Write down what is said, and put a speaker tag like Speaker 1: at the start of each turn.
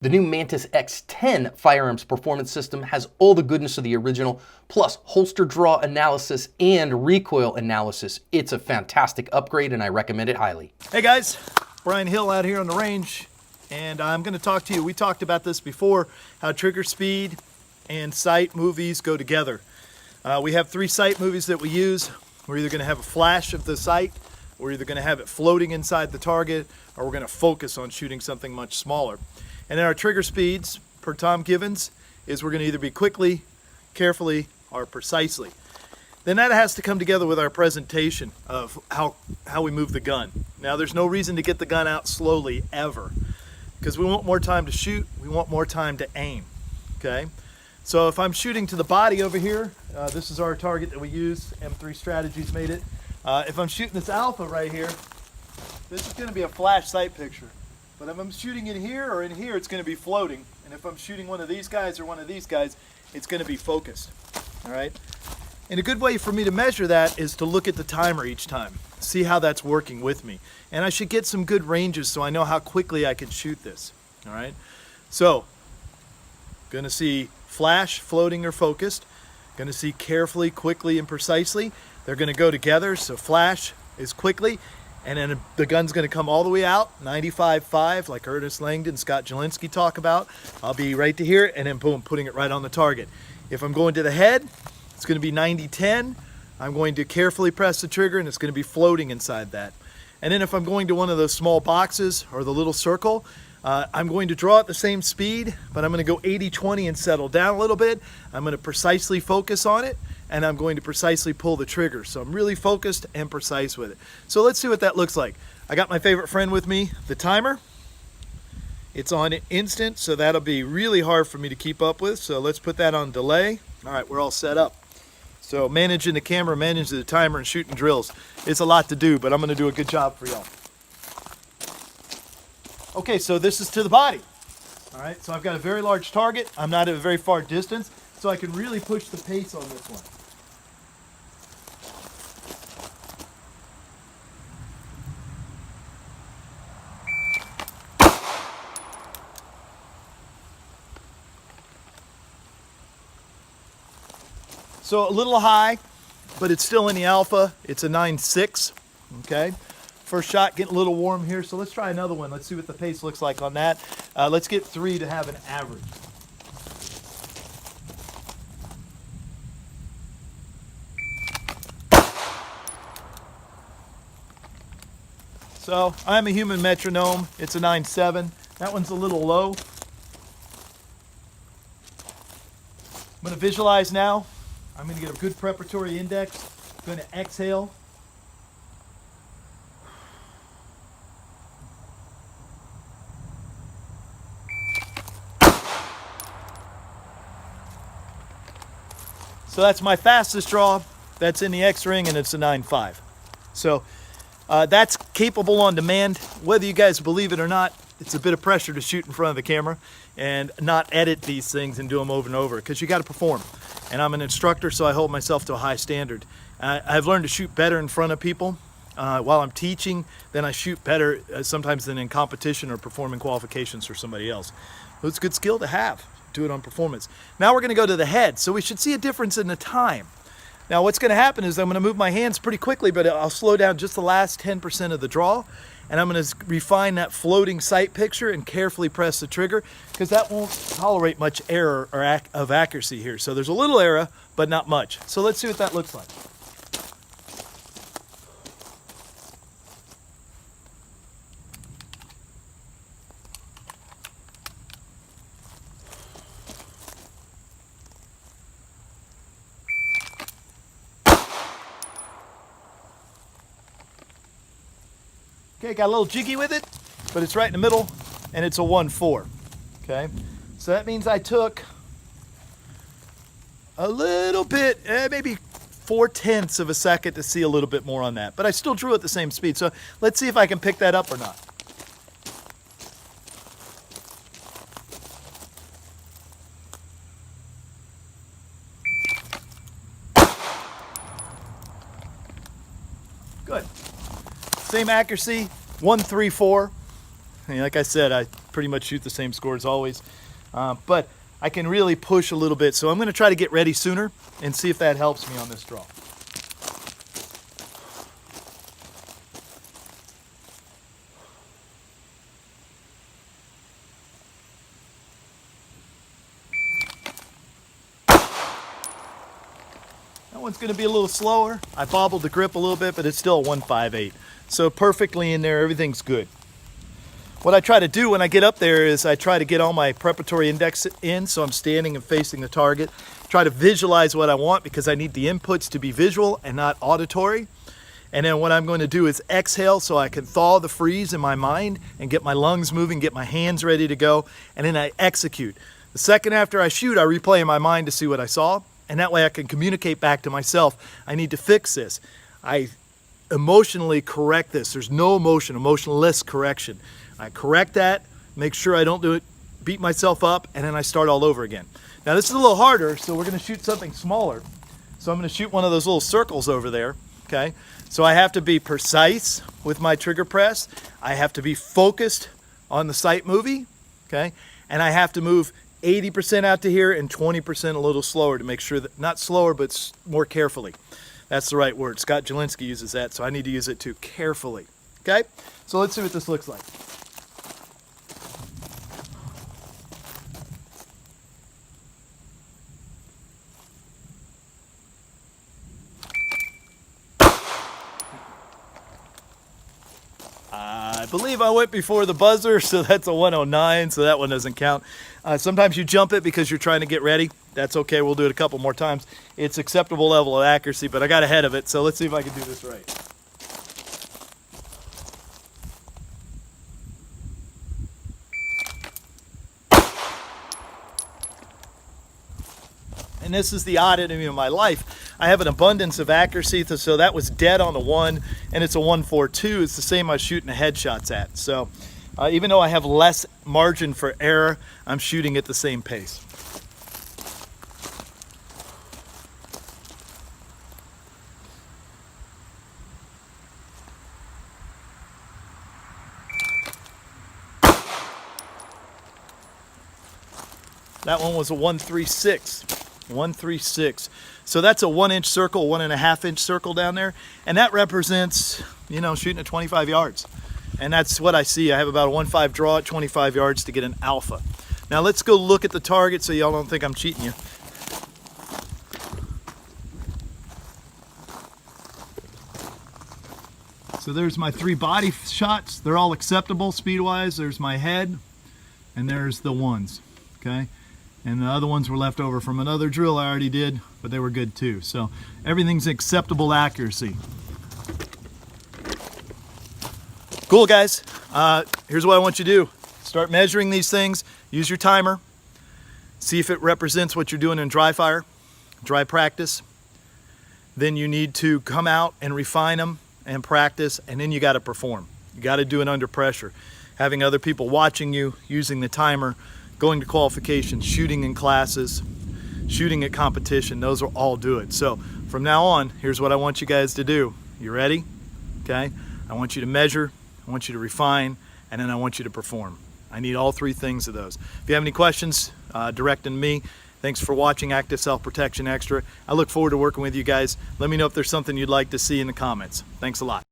Speaker 1: The new Mantis X10 firearms performance system has all the goodness of the original, plus holster draw analysis and recoil analysis. It's a fantastic upgrade and I recommend it highly.
Speaker 2: Hey guys, Brian Hill out here on the range, and I'm going to talk to you. We talked about this before, how trigger speed and sight movies go together. We have 3 sight movies that we use. We're either going to have a flash of the sight, we're either going to have it floating inside the target, or we're going to focus on shooting something much smaller. And then our trigger speeds, per Tom Givens, is we're going to either be quickly, carefully, or precisely. Then that has to come together with our presentation of how we move the gun. Now there's no reason to get the gun out slowly ever, because we want more time to shoot, we want more time to aim, okay? So if I'm shooting to the body over here, this is our target that we use, M3 Strategies made it. If I'm shooting this alpha right here, this is going to be a flash sight picture. But if I'm shooting in here or in here, it's going to be floating. And if I'm shooting one of these guys or one of these guys, it's going to be focused. All right? And a good way for me to measure that is to look at the timer each time, see how that's working with me. And I should get some good ranges so I know how quickly I can shoot this. All right? So, going to see flash, floating, or focused. Going to see carefully, quickly, and precisely. They're going to go together, so flash is quickly. And then the gun's going to come all the way out, 95.5, like Ernest Langdon, Scott Jelinski talk about. I'll be right to here, and then boom, putting it right on the target. If I'm going to the head, it's going to be 90.10. I'm going to carefully press the trigger, and it's going to be floating inside that. And then if I'm going to one of those small boxes or the little circle, I'm going to draw at the same speed, but I'm going to go 80-20 and settle down a little bit. I'm going to precisely focus on it, and I'm going to precisely pull the trigger. So I'm really focused and precise with it. So let's see what that looks like. I got my favorite friend with me, the timer. It's on instant, so that'll be really hard for me to keep up with. So let's put that on delay. All right, we're all set up. So managing the camera, managing the timer, and shooting drills. It's a lot to do, but I'm going to do a good job for y'all. Okay, so this is to the body. All right, so I've got a very large target. I'm not at a very far distance, so I can really push the pace on this one. So a little high, but it's still in the alpha. It's a 9.6, okay? First shot getting a little warm here, so let's try another one. Let's see what the pace looks like on that. Let's get 3 to have an average. So I'm a human metronome. It's a 9.7. That one's a little low. I'm going to visualize now. I'm going to get a good preparatory index. I'm going to exhale. So that's my fastest draw. That's in the X ring, and it's a 9.5. So that's capable on demand. Whether you guys believe it or not, it's a bit of pressure to shoot in front of the camera and not edit these things and do them over and over, because you got to perform. And I'm an instructor, so I hold myself to a high standard. I've learned to shoot better in front of people while I'm teaching. Then I shoot better sometimes than in competition or performing qualifications for somebody else. So it's a good skill to have. Do it on performance. Now we're going to go to the head, so we should see a difference in the time. Now what's going to happen is I'm going to move my hands pretty quickly, but I'll slow down just the last 10% of the draw, and I'm going to refine that floating sight picture and carefully press the trigger, because that won't tolerate much error or of accuracy here. So there's a little error, but not much. So let's see what that looks like. Okay, got a little jiggy with it, but it's right in the middle, and it's a 1.4. Okay, so that means I took a little bit, maybe 0.4 of a second to see a little bit more on that, but I still drew at the same speed. So let's see if I can pick that up or not. Good. Same accuracy, 1.34. Like I said, I pretty much shoot the same score as always. But I can really push a little bit. So I'm going to try to get ready sooner and see if that helps me on this draw. That one's going to be a little slower. I bobbled the grip a little bit, but it's still a 158. So perfectly in there, everything's good. What I try to do when I get up there is I try to get all my preparatory index in, so I'm standing and facing the target. Try to visualize what I want because I need the inputs to be visual and not auditory. And then what I'm going to do is exhale so I can thaw the freeze in my mind and get my lungs moving, get my hands ready to go, and then I execute. The second after I shoot, I replay in my mind to see what I saw, and that way I can communicate back to myself, I need to fix this. I emotionally correct this. There's no emotion, emotionless correction. I correct that, make sure I don't do it, beat myself up, and then I start all over again. Now this is a little harder, so we're going to shoot something smaller. So I'm going to shoot one of those little circles over there, okay? So I have to be precise with my trigger press. I have to be focused on the sight movie, okay? And I have to move 80% out to here and 20% a little slower to make sure that, not slower, but more carefully. That's the right word. Scott Jelinski uses that, so I need to use it too, carefully. Okay? So let's see what this looks like. I believe I went before the buzzer, so that's a 109, so that one doesn't count. Sometimes you jump it because you're trying to get ready. That's okay, we'll do it a couple more times. It's acceptable level of accuracy, but I got ahead of it, so let's see if I can do this right. And this is the oddity of my life. I have an abundance of accuracy, so that was dead on the 1, and it's a 142. It's the same I was shooting the headshots at. So even though I have less margin for error, I'm shooting at the same pace. That one was a 136. 136. So that's a 1-inch circle, 1.5-inch circle down there, and that represents, you know, shooting at 25 yards. And that's what I see. I have about a 1.5 draw at 25 yards to get an alpha. Now let's go look at the target so y'all don't think I'm cheating you. So there's my 3 body shots. They're all acceptable speed-wise. There's my head, and there's the ones, okay? And the other ones were left over from another drill I already did, but they were good too. So everything's acceptable accuracy. Cool, guys. Here's what I want you to do. Start measuring these things. Use your timer. See if it represents what you're doing in dry fire, dry practice. Then you need to come out and refine them and practice, and then you got to perform. You got to do it under pressure. Having other people watching you, using the timer, going to qualifications, shooting in classes, shooting at competition, those will all do it. So from now on, here's what I want you guys to do. You ready? Okay? I want you to measure, I want you to refine, and then I want you to perform. I need all 3 things of those. If you have any questions, direct them to me. Thanks for watching Active Self-Protection Extra. I look forward to working with you guys. Let me know if there's something you'd like to see in the comments. Thanks a lot.